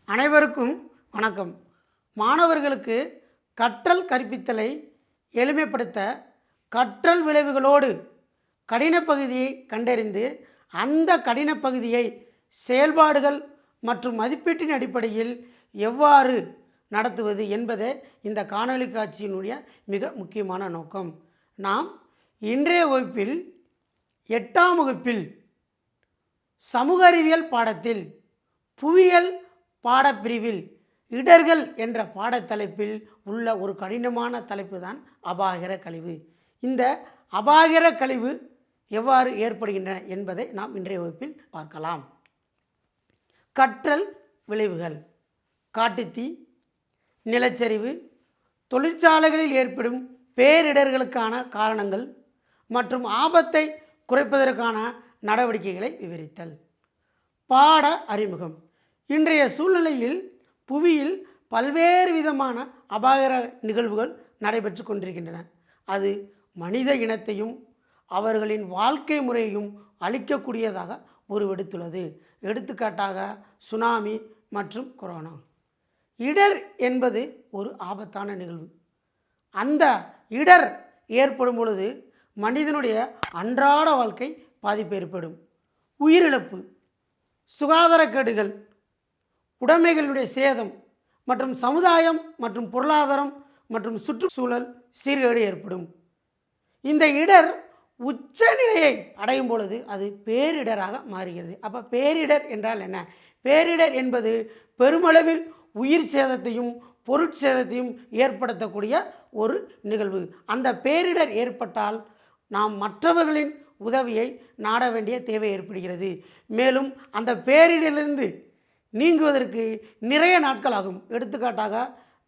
அனைவருக்கும் வணக்கம். மாணவர்களுக்கு கற்றல் கற்பித்தலை எளிமைப்படுத்த கற்றல் விளைவுகளோடு கடின பகுதியை கண்டறிந்து அந்த கடின பகுதியை செயல்பாடுகள் மற்றும் மதிப்பீட்டின் அடிப்படையில் எவ்வாறு நடத்துவது என்பதே இந்த காணொளி காட்சியினுடைய மிக முக்கியமான நோக்கம். நாம் இன்றைய வகுப்பில் 8ஆம் வகுப்பில் சமூக அறிவியல் பாடத்தில் புவியியல் பாடப்பிரிவில் இடர்கள் என்ற பாடத்தலைப்பில் உள்ள ஒரு கடினமான தலைப்பு தான் அபாயகர கழிவு. இந்த அபாயகர கழிவு எவ்வாறு ஏற்படுகின்றன என்பதை நாம் இன்றைய வகுப்பில் பார்க்கலாம். கற்றல் விளைவுகள்: காட்டுத்தீ, நிலச்சரிவு, தொழிற்சாலைகளில் ஏற்படும் பேரிடர்களுக்கான காரணங்கள் மற்றும் ஆபத்தை குறைப்பதற்கான நடவடிக்கைகளை விவரித்தல். பாட அறிமுகம்: இன்றைய சூழ்நிலையில் புவியில் பல்வேறு விதமான அபாயகர நிகழ்வுகள் நடைபெற்று கொண்டிருக்கின்றன. அது மனித இனத்தையும் அவர்களின் வாழ்க்கை முறையையும் அழிக்கக்கூடியதாக உருவெடுத்துள்ளது. எடுத்துக்காட்டாக சுனாமி மற்றும் கொரோனா. இடர் என்பது ஒரு ஆபத்தான நிகழ்வு. அந்த இடர் ஏற்படும் பொழுது மனிதனுடைய அன்றாட வாழ்க்கை பாதிப்பு ஏற்படும். உயிரிழப்பு, சுகாதாரக்கேடுகள், உடைமைகளுடைய சேதம் மற்றும் சமுதாயம் மற்றும் பொருளாதாரம் மற்றும் சுற்றுச்சூழல் சீர்கேடு ஏற்படும். இந்த இடர் உச்சநிலையை அடையும் பொழுது அது பேரிடராக மாறுகிறது. அப்போ பேரிடர் என்றால் என்ன? பேரிடர் என்பது பெருமளவில் உயிர் சேதத்தையும் பொருட்சேதத்தையும் ஏற்படுத்தக்கூடிய ஒரு நிகழ்வு. அந்த பேரிடர் ஏற்பட்டால் நாம் மற்றவர்களின் உதவியை நாட வேண்டிய தேவை ஏற்படுகிறது. மேலும் அந்த பேரிடரிலிருந்து நீங்குவதற்கு நிறைய நாட்கள் ஆகும். எடுத்துக்காட்டாக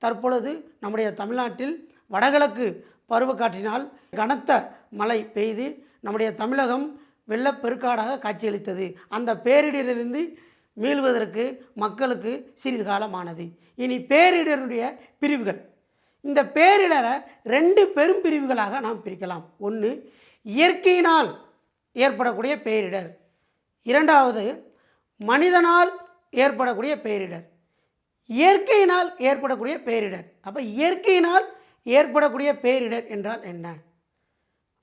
தற்பொழுது நம்முடைய தமிழ்நாட்டில் வடகிழக்கு பருவக்காற்றினால் கனத்த மழை பெய்து நம்முடைய தமிழகம் வெள்ளப்பெருக்காடாக காட்சியளித்தது. அந்த பேரிடரிலிருந்து மீள்வதற்கு மக்களுக்கு சிறிது காலமானது. இனி பேரிடருடைய பிரிவுகள். இந்த பேரிடரை 2 பெரும் பிரிவுகளாக நாம் பிரிக்கலாம். ஒன்று இயற்கையினால் ஏற்படக்கூடிய பேரிடர், இரண்டாவது மனிதனால் ஏற்படக்கூடிய பேரிடர். இயற்கையினால் ஏற்படக்கூடிய பேரிடர். அப்போ இயற்கையினால் ஏற்படக்கூடிய பேரிடர் என்றால் என்ன?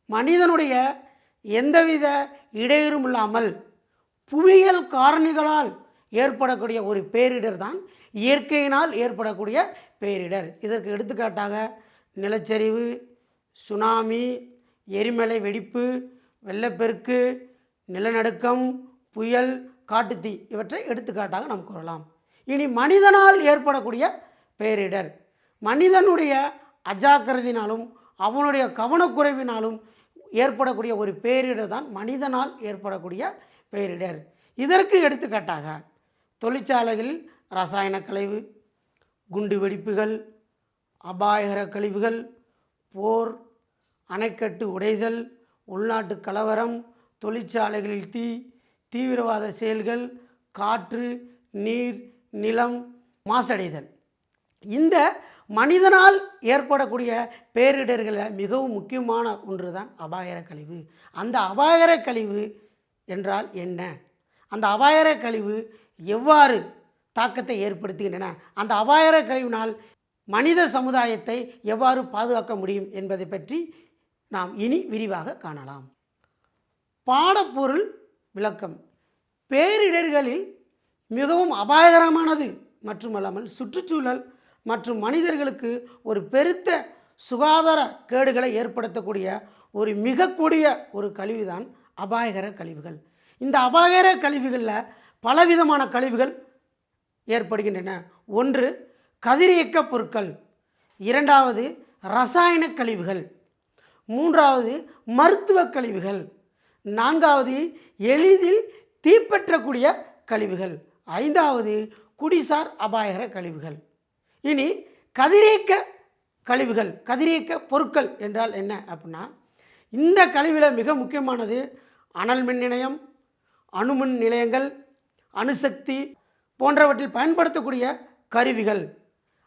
மனிதனுடைய எந்தவித இடையூறும் இல்லாமல் புவியியல் காரணிகளால் ஏற்படக்கூடிய ஒரு பேரிடர் தான் இயற்கையினால் ஏற்படக்கூடிய பேரிடர். இதற்கு எடுத்துக்காட்டாக நிலச்சரிவு, சுனாமி, எரிமலை வெடிப்பு, வெள்ளப்பெருக்கு, நிலநடுக்கம், புயல், காட்டுத்தீ இவற்றை எடுத்துக்காட்டாக நாம் கூறலாம். இனி மனிதனால் ஏற்படக்கூடிய பேரிடர். மனிதனுடைய அஜாக்கிரதையினாலும் அவனுடைய கவனக்குறைவினாலும் ஏற்படக்கூடிய ஒரு பேரிடர் தான் மனிதனால் ஏற்படக்கூடிய பேரிடர். இதற்கு எடுத்துக்காட்டாக தொழிற்சாலைகளில் ரசாயன கழிவு, குண்டு வெடிப்புகள், அபாயகர கழிவுகள், போர், அணைக்கட்டு உடைதல், உள்நாட்டு கலவரம், தொழிற்சாலைகளில் தீ, தீவிரவாத செயல்கள், காற்று, நீர், நிலம் மாசடைதல். இந்த மனிதனால் ஏற்படக்கூடிய பேரிடர்களில் மிகவும் முக்கியமான ஒன்று தான் அபாயகர கழிவு. அந்த அபாயகர கழிவு என்றால் என்ன? அந்த அபாயகர கழிவு எவ்வாறு தாக்கத்தை ஏற்படுத்துகின்றன? அந்த அபாயகர கழிவினால் மனித சமுதாயத்தை எவ்வாறு பாதுகாக்க முடியும் என்பதை பற்றி நாம் இனி விரிவாக காணலாம். பாடப்பொருள் விளக்கம். பேரிடர்களில் மிகவும் அபாயகரமானது மட்டுமல்லாமல் சுற்றுச்சூழல் மற்றும் மனிதர்களுக்கு ஒரு பெருத்த சுகாதார கேடுகளை ஏற்படுத்தக்கூடிய ஒரு மிக கொடிய ஒரு கழிவுதான் அபாயகர கழிவுகள். இந்த அபாயகர கழிவுகளில் பலவிதமான கழிவுகள் ஏற்படுகின்றன. ஒன்று கதிரியக்க பொருட்கள், இரண்டாவது இரசாயன கழிவுகள், மூன்றாவது மருத்துவ கழிவுகள், நான்காவது எளிதில் தீப்பற்றக்கூடிய கழிவுகள், ஐந்தாவது குடிசார் அபாயகர கழிவுகள். இனி கதிரியக்க கழிவுகள், கதிரியக்க பொருட்கள் என்றால் என்ன அப்படின்னா, இந்த கழிவில் மிக முக்கியமானது அனல் மின் நிலையம், அணுமின் நிலையங்கள், அணுசக்தி போன்றவற்றில் பயன்படுத்தக்கூடிய கருவிகள்,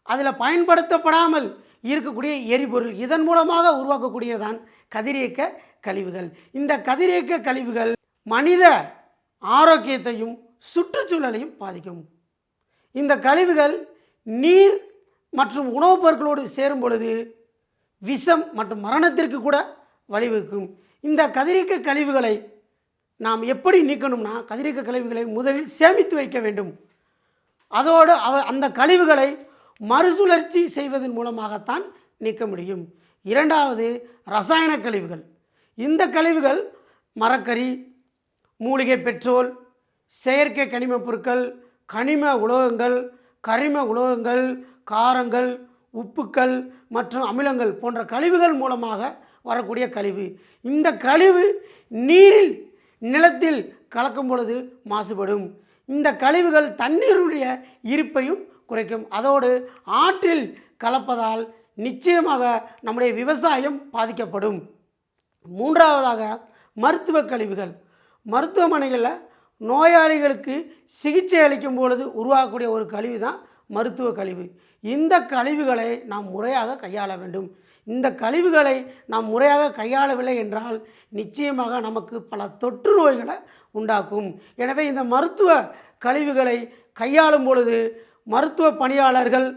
அதில் பயன்படுத்தப்படாமல் இருக்கக்கூடிய எரிபொருள், இதன் மூலமாக உருவாக்கக்கூடியதான் கதிரியக்க கழிவுகள். இந்த கதிரியக்க கழிவுகள் மனித ஆரோக்கியத்தையும் சுற்றுச்சூழலையும் பாதிக்கும். இந்த கழிவுகள் நீர் மற்றும் உணவுப் பொருட்களோடு சேரும் பொழுது விஷம் மற்றும் மரணத்திற்கு கூட வழிவகுக்கும். இந்த கதிரியக்க கழிவுகளை நாம் எப்படி நீக்கணும்னா, கதிரியக்க கழிவுகளை முதலில் சேமித்து வைக்க வேண்டும். அதோடு அந்த கழிவுகளை மறுசுழற்சி செய்வதன் மூலமாகத்தான் நீக்க முடியும். இரண்டாவது, ரசாயன கழிவுகள். இந்த கழிவுகள் மரக்கரி, மூலிகை பெட்ரோல், செயற்கை கனிமப் பொருட்கள், கனிம உலோகங்கள், கரிம உலோகங்கள், காரங்கள், உப்புக்கள் மற்றும் அமிலங்கள் போன்ற கழிவுகள் மூலமாக வரக்கூடிய கழிவு. இந்த கழிவு நீரில் நிலத்தில் கலக்கும் பொழுது மாசுபடும். இந்த கழிவுகள் தண்ணீருடைய இருப்பையும் குறைக்கும். அதோடு ஆற்றில் கலப்பதால் நிச்சயமாக நம்முடைய விவசாயம் பாதிக்கப்படும். மூன்றாவதாக, மருத்துவ கழிவுகள். மருத்துவமனைகளில் நோயாளிகளுக்கு சிகிச்சை அளிக்கும் பொழுது உருவாகக்கூடிய ஒரு கழிவு தான் மருத்துவ கழிவு. இந்த கழிவுகளை நாம் முறையாக கையாள வேண்டும். இந்த கழிவுகளை நாம் முறையாக கையாளவில்லை என்றால் நிச்சயமாக நமக்கு பல தொற்று நோய்களை உண்டாக்கும். எனவே இந்த மருத்துவ கழிவுகளை கையாளும் பொழுது மருத்துவ பணியாளர்கள்,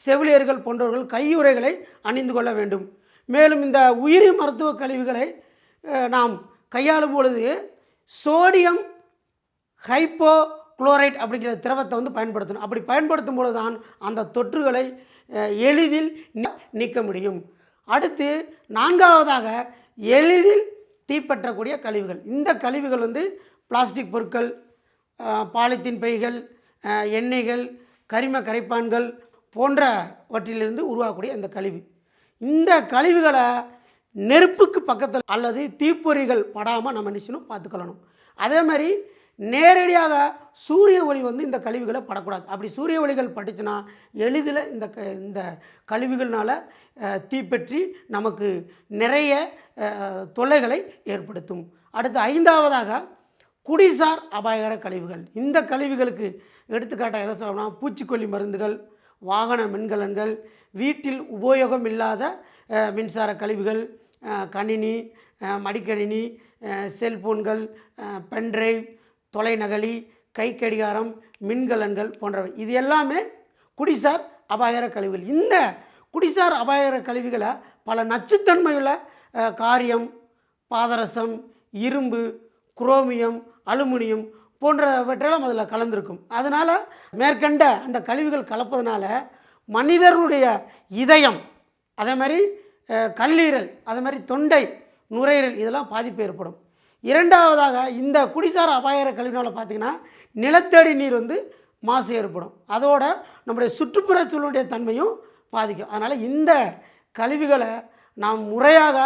செவிலியர்கள் போன்றவர்கள் கையுறைகளை அணிந்து கொள்ள வேண்டும். மேலும் இந்த உயிரி மருத்துவ கழிவுகளை நாம் கையாளும் பொழுது சோடியம் ஹைப்போக்ளோரைட் அப்படிங்கிற திரவத்தை பயன்படுத்தணும். அப்படி பயன்படுத்தும் பொழுது தான் அந்த தொற்றுகளை எளிதில் நீக்க முடியும். அடுத்து நான்காவதாக, எளிதில் தீப்பற்றக்கூடிய கழிவுகள். இந்த கழிவுகள் பிளாஸ்டிக் பொருட்கள், பாலித்தீன் பைகள், எண்ணெய்கள், கரிம கரைப்பான்கள் போன்றவற்றிலிருந்து உருவாகக்கூடிய இந்த கழிவு. இந்த கழிவுகளை நெருப்புக்கு பக்கத்தில் அல்லது தீப்பொறிகள் படாமல் நம்ம நிச்சயம் பார்த்துக்கொள்ளணும். அதே மாதிரி நேரடியாக சூரிய ஒளி இந்த கழிவுகளை படக்கூடாது. அப்படி சூரிய ஒளிகள் பட்டுச்சுன்னா எளிதில் இந்த கழிவுகள்னால் தீப்பற்றி நமக்கு நிறைய தொல்லைகளை ஏற்படுத்தும். அடுத்து ஐந்தாவதாக, குடிசார் அபாயகர கழிவுகள். இந்த கழிவுகளுக்கு எடுத்துக்காட்டாக எதை சொல்லணும்னா, பூச்சிக்கொல்லி மருந்துகள், வாகன மின்கலன்கள், வீட்டில் உபயோகம் இல்லாத மின்சார கழிவுகள், கணினி, மடிக்கணினி, செல்போன்கள், பென்ட்ரைவ், தொலைநகலி, கை கடிகாரம், மின்கலன்கள் போன்றவை. இது எல்லாமே குடிசார் அபாயகர கழிவுகள். இந்த குடிசார் அபாயகர கழிவுகளை பல நச்சுத்தன்மையுள்ள காரியம், பாதரசம், இரும்பு, குரோமியம், அலுமினியம் போன்றவற்றெல்லாம் அதில் கலந்திருக்கும். அதனால் மேற்கண்ட அந்த கழிவுகள் கலப்பதனால மனிதர்களுடைய இதயம், அதே மாதிரி கல்லீரல், அதே மாதிரி தொண்டை, நுரையீரல் இதெல்லாம் பாதிப்பு ஏற்படும். இரண்டாவதாக, இந்த குடிசார் அபாயகர கழிவுனால் பார்த்திங்கன்னா நிலத்தடி நீர் மாசு ஏற்படும். அதோட நம்முடைய சுற்றுப்புறச் சூழலுடைய தன்மையும் பாதிக்கும். அதனால் இந்த கழிவுகளை நாம் முறையாக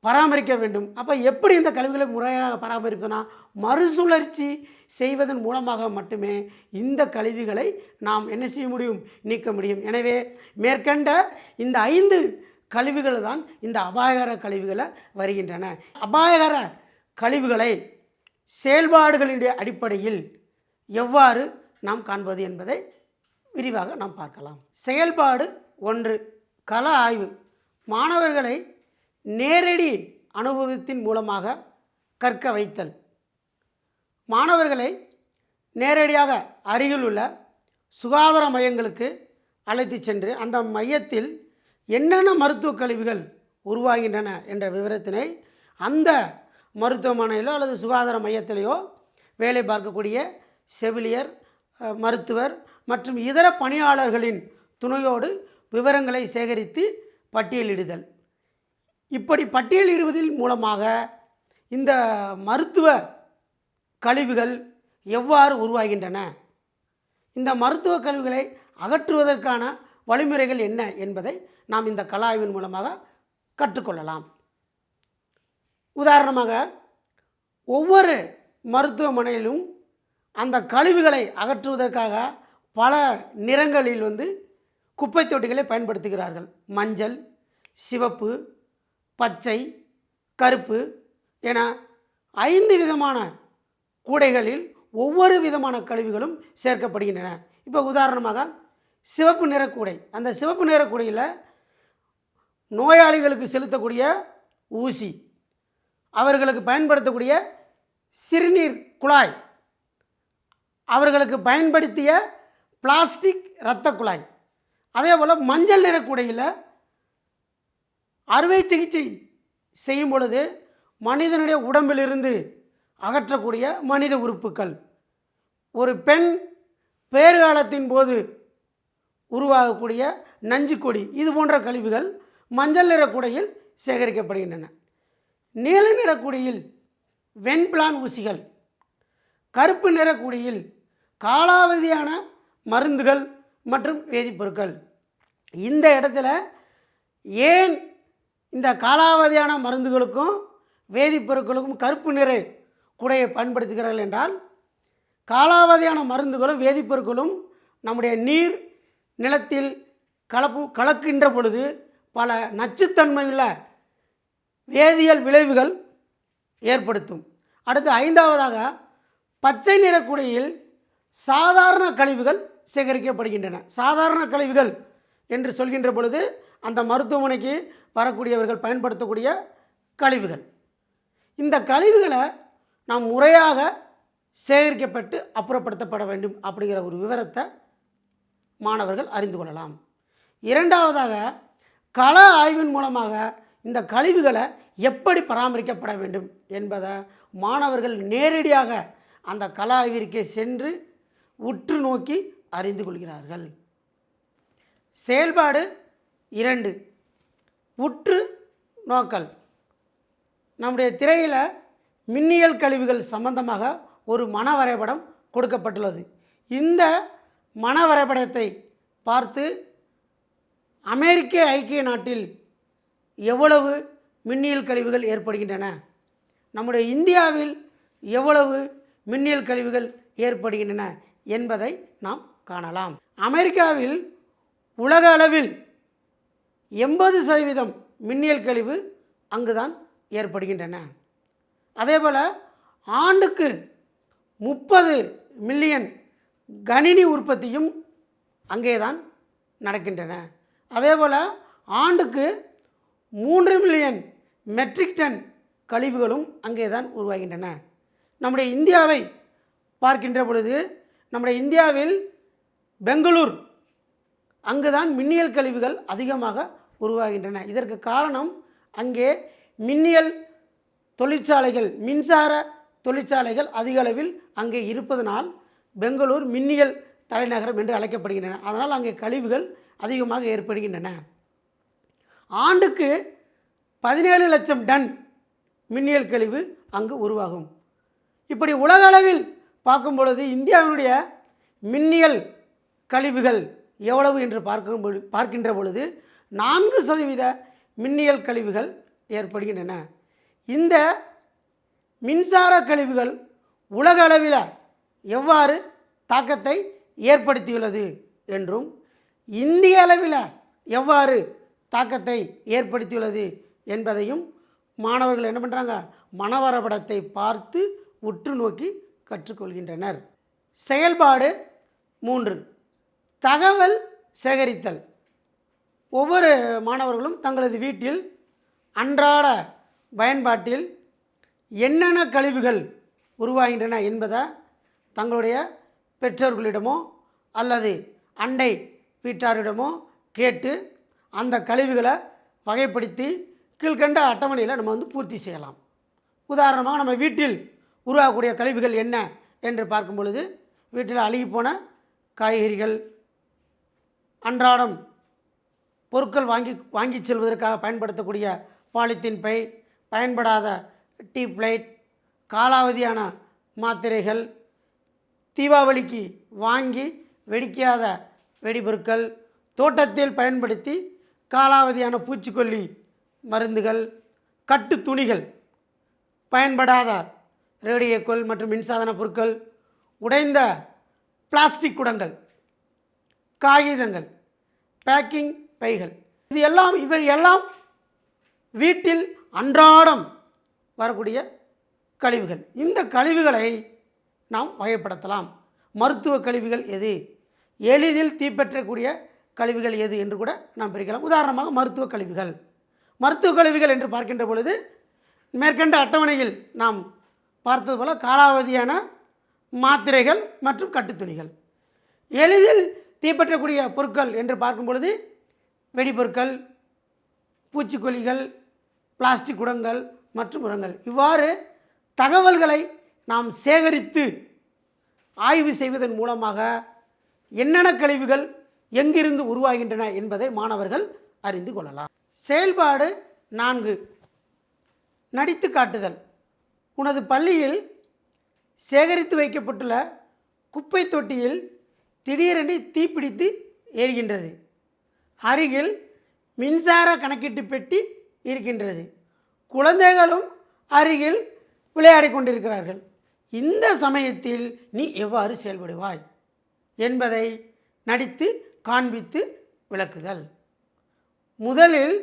பராமரிக்க வேண்டும். அப்போ எப்படி இந்த கழிவுகளை முறையாக பராமரிப்பதுனா, மறுசுழற்சி செய்வதன் மூலமாக மட்டுமே இந்த கழிவுகளை நாம் என்ன செய்ய முடியும், நீக்க முடியும். எனவே மேற்கண்ட இந்த 5 கழிவுகள் தான் இந்த அபாயகர கழிவுகளை வருகின்றன. அபாயகர கழிவுகளை செயல்பாடுகளினுடைய அடிப்படையில் எவ்வாறு நாம் காண்பது என்பதை விரிவாக நாம் பார்க்கலாம். செயல்பாடு 1, கள ஆய்வு. மாணவர்களை நேரடி அனுபவத்தின் மூலமாக கற்க வைத்தல். மாணவர்களை நேரடியாக அருகில் உள்ள சுகாதார மையங்களுக்கு அழைத்து சென்று அந்த மையத்தில் என்னென்ன மருத்துவ கழிவுகள் உருவாகின்றன என்ற விவரத்தினை அந்த மருத்துவமனையிலோ அல்லது சுகாதார மையத்திலேயோ வேலை பார்க்கக்கூடிய செவிலியர், மருத்துவர் மற்றும் இதர பணியாளர்களின் துணையோடு விவரங்களை சேகரித்து பட்டியலிடுதல். இப்படி பட்டியலிடுவதன் மூலமாக இந்த மருத்துவ கழிவுகள் எவ்வாறு உருவாகின்றன, இந்த மருத்துவ கழிவுகளை அகற்றுவதற்கான வழிமுறைகள் என்ன என்பதை நாம் இந்த கள ஆய்வின் மூலமாக கற்றுக்கொள்ளலாம். உதாரணமாக, ஒவ்வொரு மருத்துவமனையிலும் அந்த கழிவுகளை அகற்றுவதற்காக பல நிறங்களில் குப்பை தொட்டிகளை பயன்படுத்துகிறார்கள். மஞ்சள், சிவப்பு, பச்சை, கருப்பு என 5 விதமான கூடைகளில் ஒவ்வொரு விதமான கழிவுகளும் சேர்க்கப்படுகின்றன. இப்போ உதாரணமாக சிவப்பு நிற கூடை. அந்த சிவப்பு நிற கூடையில் நோயாளிகளுக்கு செலுத்தக்கூடிய ஊசி, அவர்களுக்கு பயன்படுத்தக்கூடிய சிறுநீர் குழாய், அவர்களுக்கு பயன்படுத்திய பிளாஸ்டிக் இரத்த குழாய், அதே போல் மஞ்சள் நிற குடையில் அறுவை சிகிச்சை செய்யும் பொழுது மனிதனுடைய உடம்பிலிருந்து அகற்றக்கூடிய மனித உறுப்புகள், ஒரு பெண் பேறுகாலத்தின் போது உருவாகக்கூடிய நஞ்சு கொடி, இது போன்ற கழிவுகள் மஞ்சள் நிற குடையில் சேகரிக்கப்படுகின்றன. நீல நிற குடையில் வெண்பிளான் ஊசிகள், கருப்பு நிற குடையில் காலாவதியான மருந்துகள் மற்றும் வேதிப்பொருட்கள். இந்த இடத்துல ஏன் இந்த காலாவதியான மருந்துகளுக்கும் வேதிப்பொருட்களுக்கும் கருப்பு நிற குடையை பயன்படுத்துகிறார்கள் என்றால், காலாவதியான மருந்துகளும் வேதிப்பொருட்களும் நம்முடைய நீர் நிலத்தில் கலக்கின்ற பொழுது பல நச்சுத்தன்மையுள்ள வேதியியல் விளைவுகள் ஏற்படுத்தும். அடுத்து 5வதாக பச்சை நிற குடையில் சாதாரண கழிவுகள் சேகரிக்கப்படுகின்றன. சாதாரண கழிவுகள் என்று சொல்கின்ற பொழுது அந்த மருத்துவமனைக்கு வரக்கூடியவர்கள் பயன்படுத்தக்கூடிய கழிவுகள். இந்த கழிவுகளை நாம் முறையாக சேகரிக்கப்பட்டு அப்புறப்படுத்தப்பட வேண்டும் அப்படிங்கிற ஒரு விவரத்தை மாணவர்கள் அறிந்து கொள்ளலாம். 2வதாக கள ஆய்வின் மூலமாக இந்த கழிவுகளை எப்படி பராமரிக்கப்பட வேண்டும் என்பதை மாணவர்கள் நேரடியாக அந்த கள ஆய்விற்கே சென்று உற்று நோக்கி அறிந்து கொள்கிறார்கள். செயல்பாடு 2, உற்று நோக்கல். நம்முடைய திரையில் மின்னியல் கழிவுகள் சம்பந்தமாக ஒரு மன வரைபடம் கொடுக்கப்பட்டுள்ளது. இந்த மன வரைபடத்தை பார்த்து அமெரிக்க ஐக்கிய நாட்டில் எவ்வளவு மின்னியல் கழிவுகள் ஏற்படுகின்றன, நம்முடைய இந்தியாவில் எவ்வளவு மின்னியல் கழிவுகள் ஏற்படுகின்றன என்பதை நாம் காணலாம். அமெரிக்காவில் உலக அளவில் 80% மின்னியல் கழிவு அங்குதான் ஏற்படுகின்றன. அதேபோல் ஆண்டுக்கு 30 மில்லியன் கணினி உற்பத்தியும் அங்கே தான் நடக்கின்றன. அதேபோல் ஆண்டுக்கு 3 மில்லியன் மெட்ரிக் டன் கழிவுகளும் அங்கே தான் உருவாகின்றன. நம்முடைய இந்தியாவை பார்க்கின்ற பொழுது நம்முடைய இந்தியாவில் பெங்களூர் அங்குதான் மின்னியல் கழிவுகள் அதிகமாக உருவாகின்றன. இதற்கு காரணம் அங்கே மின்னியல் தொழிற்சாலைகள், மின்சார தொழிற்சாலைகள் அதிக அளவில் அங்கே இருப்பதனால் பெங்களூர் மின்னியல் தலைநகரம் என்று அழைக்கப்படுகின்றன. அதனால் அங்கே கழிவுகள் அதிகமாக ஏற்படுகின்றன. ஆண்டுக்கு 17 லட்சம் டன் மின்னியல் கழிவு அங்கு உருவாகும். இப்படி உலக அளவில் பார்க்கும் பொழுது இந்தியாவினுடைய மின்னியல் கழிவுகள் எவ்வளவு என்று பார்க்கின்ற பொழுது 4% மின்னியல் கழிவுகள் ஏற்படுகின்றன. இந்த மின்சார கழிவுகள் உலக அளவில் எவ்வாறு தாக்கத்தை ஏற்படுத்தியுள்ளது என்றும் இந்திய அளவில் எவ்வாறு தாக்கத்தை ஏற்படுத்தியுள்ளது என்பதையும் மாணவர்கள் என்ன பண்ணுறாங்க, மனவரைபடத்தை பார்த்து உற்று நோக்கி கற்றுக்கொள்கின்றனர். செயல்பாடு 3, தகவல் சேகரித்தல். ஒவ்வொரு மாணவர்களும் தங்களது வீட்டில் அன்றாட பயன்பாட்டில் என்னென்ன கழிவுகள் உருவாகின்றன என்பதை தங்களுடைய பெற்றோர்களிடமோ அல்லது அண்டை வீட்டாரிடமோ கேட்டு அந்த கழிவுகளை வகைப்படுத்தி கீழ்கண்ட அட்டவணையில் நம்ம பூர்த்தி செய்யலாம். உதாரணமாக நம்ம வீட்டில் உருவாகக்கூடிய கழிவுகள் என்ன என்று பார்க்கும் பொழுது வீட்டில் அழுகிப்போன காய்கறிகள், அன்றாடம் பொருட்கள் வாங்கி செல்வதற்காக பயன்படுத்தக்கூடிய பாலித்தீன் பை, பயன்படாத டீப் லைட், காலாவதியான மாத்திரைகள், தீபாவளிக்கு வாங்கி வெடிக்காத வெடிபொருட்கள், தோட்டத்தில் பயன்படுத்தி காலாவதியான பூச்சிக்கொல்லி மருந்துகள், கட்டு துணிகள், பயன்படாத ரேடியோக்கள் மற்றும் மின்சாதன பொருட்கள், உடைந்த பிளாஸ்டிக் குடங்கள், காகிதங்கள், பேக்கிங் பைகள், இவை எல்லாம் வீட்டில் அன்றாடம் வரக்கூடிய கழிவுகள். இந்த கழிவுகளை நாம் வகைப்படுத்தலாம். மருத்துவ கழிவுகள் எது, எளிதில் தீப்பற்றக்கூடிய கழிவுகள் எது என்று கூட நாம் பிரிக்கலாம். உதாரணமாக மருத்துவ கழிவுகள் என்று பார்க்கின்ற பொழுது மேற்கண்ட அட்டவணையில் நாம் பார்த்தது போல் காலாவதியான மாத்திரைகள் மற்றும் கட்டுத்துணிகள். எளிதில் தீப்பற்றக்கூடிய பொருட்கள் என்று பார்க்கும் பொழுது வெடிபொருட்கள், பூச்சிக்கொல்லிகள், பிளாஸ்டிக் குடங்கள் மற்றும் உரங்கள். இவ்வாறு தகவல்களை நாம் சேகரித்து ஆய்வு செய்வதன் மூலமாக என்னென்ன கழிவுகள் எங்கிருந்து உருவாகின்றன என்பதை மாணவர்கள் அறிந்து கொள்ளலாம். செயல்பாடு 4, நடித்து காட்டுதல். உனது பள்ளியில் சேகரித்து வைக்கப்பட்டுள்ள குப்பை தொட்டியில் திடீரென்று தீப்பிடித்து எரிகின்றது. அருகில் மின்சார கணக்கீட்டு பெட்டி இருக்கின்றது. குழந்தைகளும் அருகில் விளையாடி கொண்டிருக்கிறார்கள். இந்த சமயத்தில் நீ எவ்வாறு செயல்படுவாய் என்பதை நடித்து காண்பித்து விளக்குதல். முதலில்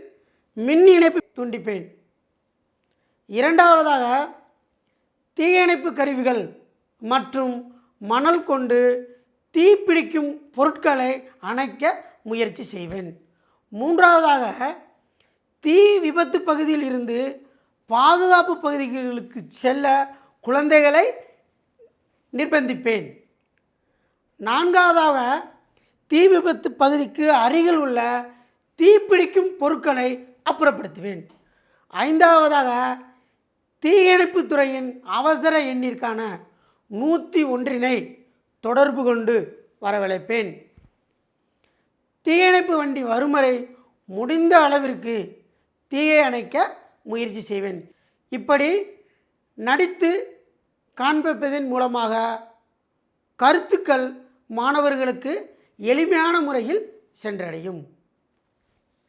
மின் இணைப்பு துண்டிப்பேன். இரண்டாவதாக தீயணைப்பு கருவிகள் மற்றும் மணல் கொண்டு தீப்பிடிக்கும் பொருட்களை அணைக்க முயற்சி செய்வேன். மூன்றாவதாக தீ விபத்து பகுதியில் இருந்து பாதுகாப்பு பகுதிகளுக்கு செல்ல குழந்தைகளை நிர்பந்திப்பேன். நான்காவதாக தீ விபத்து பகுதிக்கு அருகில் உள்ள தீப்பிடிக்கும் பொருட்களை அப்புறப்படுத்துவேன். ஐந்தாவதாக தீயணைப்பு துறையின் அவசர எண்ணிற்கான 101 தொடர்பு கொண்டு வரவழைப்பேன். தீயணைப்பு வண்டி வரும் வரை முடிந்த அளவிற்கு தீயை அணைக்க முயற்சி செய்வேன். இப்படி நடித்து காண்பிப்பதன் மூலமாக கருத்துக்கள் மாணவர்களுக்கு எளிமையான முறையில் சென்றடையும்.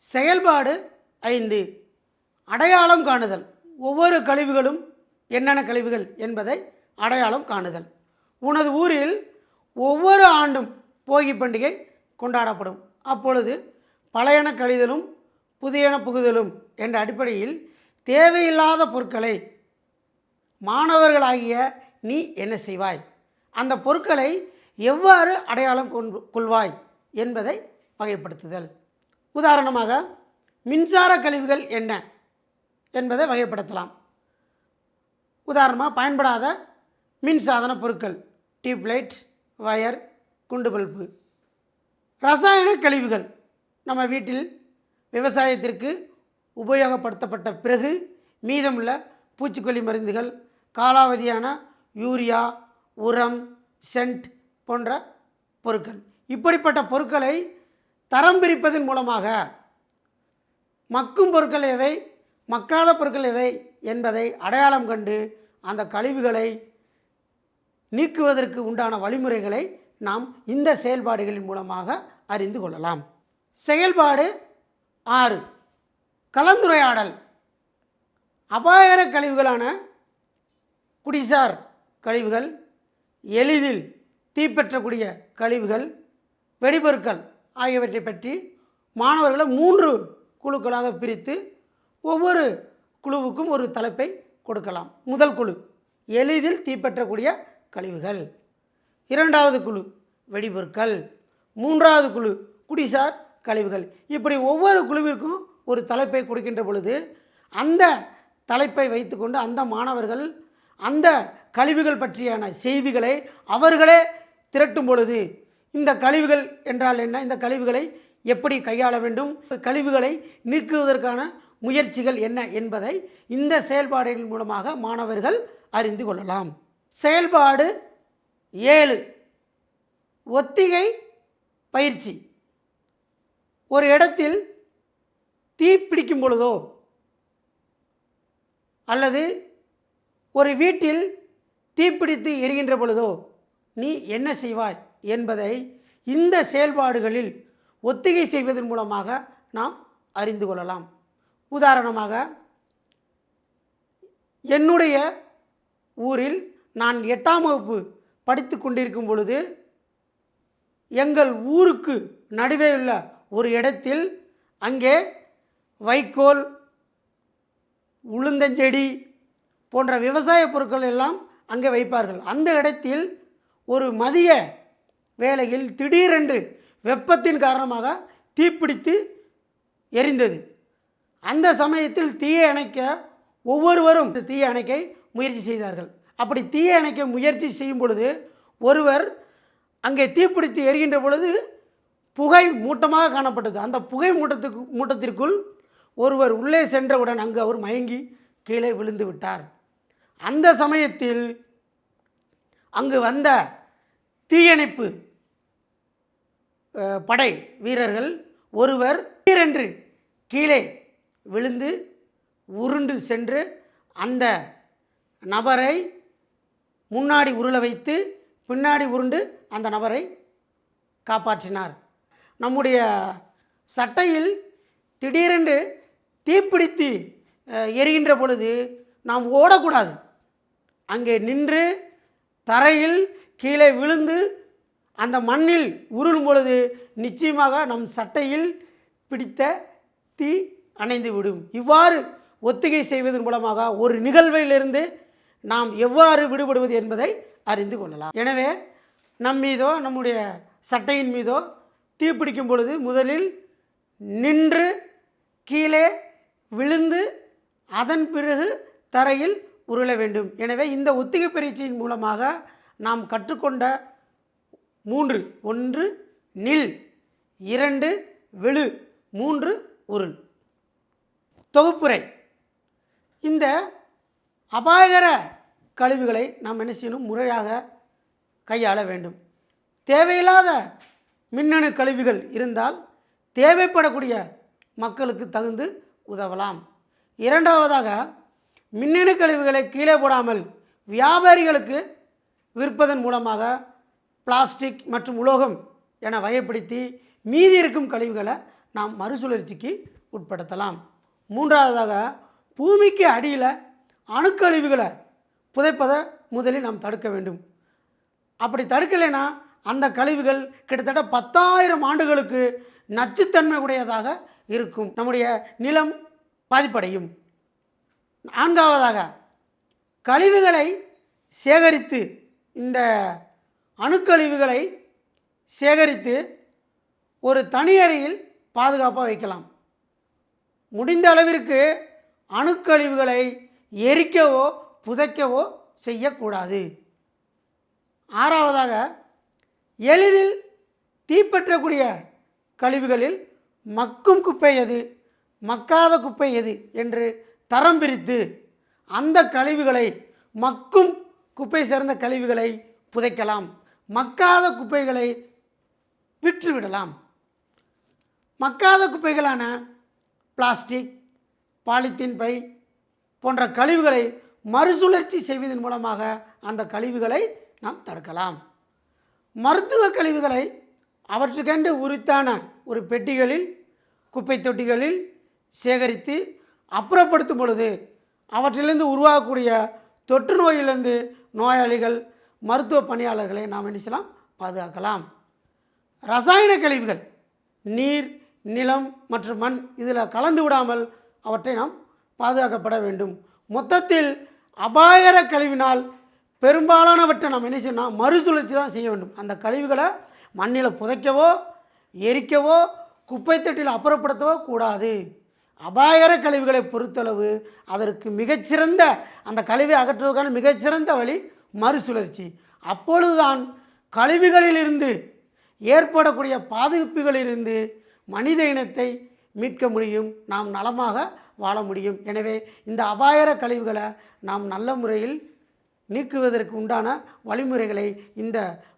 செயல்பாடு 5, அடையாளம் காணுதல். ஒவ்வொரு கழிவுகளும் என்னென்ன கழிவுகள் என்பதை அடையாளம் காணுதல். உனது ஊரில் ஒவ்வொரு ஆண்டும் போகி பண்டிகை கொண்டாடப்படும். அப்பொழுது பழையன கழிதலும் புதியன புகுதலும் என்ற அடிப்படையில் தேவையில்லாத பொருட்களை மாணவர்களாகிய நீ என்ன செய்வாய், அந்த பொருட்களை எவ்வாறு அடையாளம் கொள்வாய் என்பதை வகைப்படுத்துதல். உதாரணமாக மின்சார கழிவுகள் என்ன என்பதை வகைப்படுத்தலாம். உதாரணமாக பயன்படாத மின்சாதன பொருட்கள், டியூப்லைட், வயர், குண்டு பல்பு. ரசாயன கழிவுகள் நம்ம வீட்டில் விவசாயத்திற்கு உபயோகப்படுத்தப்பட்ட பிறகு மீதமுள்ள பூச்சிக்கொல்லி மருந்துகள், காலாவதியான யூரியா, உரம், சென்ட் போன்ற பொருட்கள். இப்படிப்பட்ட பொருட்களை தரம் பிரிப்பதன் மூலமாக மக்கும் பொருட்கள் எவை, மக்காத பொருட்கள் எவை என்பதை அடையாளம் கண்டு அந்த கழிவுகளை நீக்குவதற்கு உண்டான வழிமுறைகளை நாம் இந்த செயல்பாடுகளின் மூலமாக அறிந்து கொள்ளலாம். செயல்பாடு 6, கலந்துரையாடல். அபாயகர கழிவுகளான குடிசார் கழிவுகள், எளிதில் தீப்பற்றக்கூடிய கழிவுகள், வெடிபொருட்கள் ஆகியவற்றை பற்றி மாணவர்களை 3 குழுக்களாக பிரித்து ஒவ்வொரு குழுவுக்கும் ஒரு தலைப்பை கொடுக்கலாம். முதல் குழு எளிதில் தீப்பற்றக்கூடிய கழிவுகள், இரண்டாவது குழு வெடிபொருட்கள், மூன்றாவது குழு குடிசார் கழிவுகள். இப்படி ஒவ்வொரு குழுவிற்கும் ஒரு தலைப்பை கொடுக்கின்ற பொழுது அந்த தலைப்பை வைத்துக்கொண்டு அந்த மாணவர்கள் அந்த கழிவுகள் பற்றியான செய்திகளை அவர்களே திரட்டும் பொழுது இந்த கழிவுகள் என்றால் என்ன, இந்த கழிவுகளை எப்படி கையாள வேண்டும், கழிவுகளை நீக்குவதற்கான முயற்சிகள் என்ன என்பதை இந்த செயல்பாடுகளின் மூலமாக மாணவர்கள் அறிந்து கொள்ளலாம். செயல்பாடு 7, ஒத்திகை பயிற்சி. ஒரு இடத்தில் தீ பிடிக்கும் பொழுதோ அல்லது ஒரு வீட்டில் தீப்பிடித்து எரிகின்ற பொழுதோ நீ என்ன செய்வாய் என்பதை இந்த செயல்பாடுகளில் ஒத்திகை செய்வதன் மூலமாக நாம் அறிந்து கொள்ளலாம். உதாரணமாக என்னுடைய ஊரில் நான் 8ஆம் வகுப்பு படித்து கொண்டிருக்கும் பொழுது எங்கள் ஊருக்கு நடுவே உள்ள ஒரு இடத்தில் அங்கே வைக்கோல், உளுந்தஞ்செடி போன்ற விவசாய பொருட்கள் எல்லாம் அங்கே வைப்பார்கள். அந்த இடத்தில் ஒரு மதிய வேளையில் திடீரென்று வெப்பத்தின் காரணமாக தீப்பிடித்து எரிந்தது. அந்த சமயத்தில் தீயை அணைக்க ஒவ்வொருவரும் தீயை அணைக்க முயற்சி செய்தார்கள். அப்படி தீயை அணைக்க முயற்சி செய்யும் பொழுது ஒருவர் அங்கே தீப்பிடித்து எரிகின்ற பொழுது புகை மூட்டமாக காணப்பட்டது. அந்த புகை மூட்டத்திற்குள் ஒருவர் உள்ளே சென்றவுடன் அங்கு அவர் மயங்கி கீழே விழுந்து விட்டார். அந்த சமயத்தில் அங்கு வந்த தீயணைப்பு படை வீரர்கள் ஒருவர் திடீரென்று கீழே விழுந்து உருண்டு சென்று அந்த நபரை முன்னாடி உருள வைத்து பின்னாடி உருண்டு அந்த நபரை காப்பாற்றினார். நம்முடைய சட்டையில் திடீரென்று தீப்பிடித்து எரிகின்ற பொழுது நாம் ஓடக்கூடாது. அங்கே நின்று தரையில் கீழே விழுந்து அந்த மண்ணில் உருளும் பொழுது நிச்சயமாக நம் சட்டையில் பிடித்த தீ அணைந்து விடும். இவ்வாறு ஒத்திகை செய்வதன் மூலமாக ஒரு நிகழ்விலிருந்து நாம் எவ்வாறு விடுபடுவது என்பதை அறிந்து கொள்ளலாம். எனவே நம் மீதோ நம்முடைய சட்டையின் மீதோ தீப்பிடிக்கும் பொழுது முதலில் நின்று கீழே விழுந்து அதன் பிறகு தரையில் உருள வேண்டும். எனவே இந்த ஒத்திகை பயிற்சியின் மூலமாக நாம் கற்றுக்கொண்ட 3: 1 நில், 2 விழு, 3 உருள். தொகுப்புரை. இந்த அபாயகர கழிவுகளை நாம் என்ன செய்யணும்? முறையாக கையாள வேண்டும். தேவையில்லாத மின்னணு கழிவுகள் இருந்தால் தேவைப்படக்கூடிய மக்களுக்கு தகுந்து உதவலாம். இரண்டாவதாக, மின்னணு கழிவுகளை கீழே போடாமல் வியாபாரிகளுக்கு விற்பதன் மூலமாக பிளாஸ்டிக் மற்றும் உலோகம் என வகைப்படுத்தி மீதி இருக்கும் கழிவுகளை நாம் மறுசுழற்சிக்கு உட்படுத்தலாம். மூன்றாவதாக, பூமிக்கு அடியில் அணுக்கழிவுகளை புதைப்பதை முதலில் நாம் தடுக்க வேண்டும். அப்படி தடுக்கலைன்னா அந்த கழிவுகள் கிட்டத்தட்ட 10,000 ஆண்டுகளுக்கு நச்சுத்தன்மை உடையதாக இருக்கும். நம்முடைய நிலம் பாதிப்படையும். நான்காவதாக, கழிவுகளை சேகரித்து இந்த அணுக்கழிவுகளை சேகரித்து ஒரு தனி அறையில் பாதுகாப்பாக வைக்கலாம். முடிந்த அளவிற்கு அணுக்கழிவுகளை எரிக்கவோ புதைக்கவோ செய்யக்கூடாது. ஆறாவதாக, எளிதில் தீப்பற்றக்கூடிய கழிவுகளில் மக்கும் குப்பை எது, மக்காத குப்பை எது என்று தரம் பிரித்து அந்த கழிவுகளை மக்கும் குப்பை சேர்ந்த கழிவுகளை புதைக்கலாம். மக்காத குப்பைகளை விற்றுவிடலாம். மக்காத குப்பைகளான பிளாஸ்டிக், பாலித்தீன் பை போன்ற கழிவுகளை மறுசுழற்சி செய்வதன் மூலமாக அந்த கழிவுகளை நாம் தடுக்கலாம். மருத்துவ கழிவுகளை அவற்றுக்கென்று உரித்தான ஒரு பெட்டிகளில், குப்பை தொட்டிகளில் சேகரித்து அப்புறப்படுத்தும் பொழுது அவற்றிலிருந்து உருவாகக்கூடிய தொற்று நோயிலிருந்து நோயாளிகள், மருத்துவ பணியாளர்களை நாம் என்ன செய்யலாம்? பாதுகாக்கலாம். ரசாயன கழிவுகள் நீர், நிலம் மற்றும் மண் இதில் கலந்து விடாமல் அவற்றை நாம் பாதுகாக்கப்பட வேண்டும். மொத்தத்தில் அபாயகர கழிவினால் பெரும்பாலானவற்றை நாம் என்ன செய்யணும்? மறுசுழற்சி தான் செய்ய வேண்டும். அந்த கழிவுகளை மண்ணில் புதைக்கவோ எரிக்கவோ குப்பை தொட்டியில் அப்புறப்படுத்தவோ கூடாது. அபாயகர கழிவுகளை பொறுத்தளவு அதற்கு மிகச்சிறந்த அந்த கழிவை அகற்றுவதற்கான மிகச்சிறந்த வழி மறுசுழற்சி. அப்பொழுதுதான் கழிவுகளிலிருந்து ஏற்படக்கூடிய பாதிப்புகளிலிருந்து மனித இனத்தை மீட்க முடியும், நாம் நலமாக வாழ முடியும். எனவே இந்த அபாயகர கழிவுகளை நாம் நல்ல முறையில் நீக்குவதற்கு உண்டான வழிமுறைகளை இந்த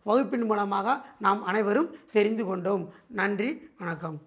வகுப்பின் மூலமாக நாம் அனைவரும் தெரிந்து கொண்டோம். நன்றி, வணக்கம்.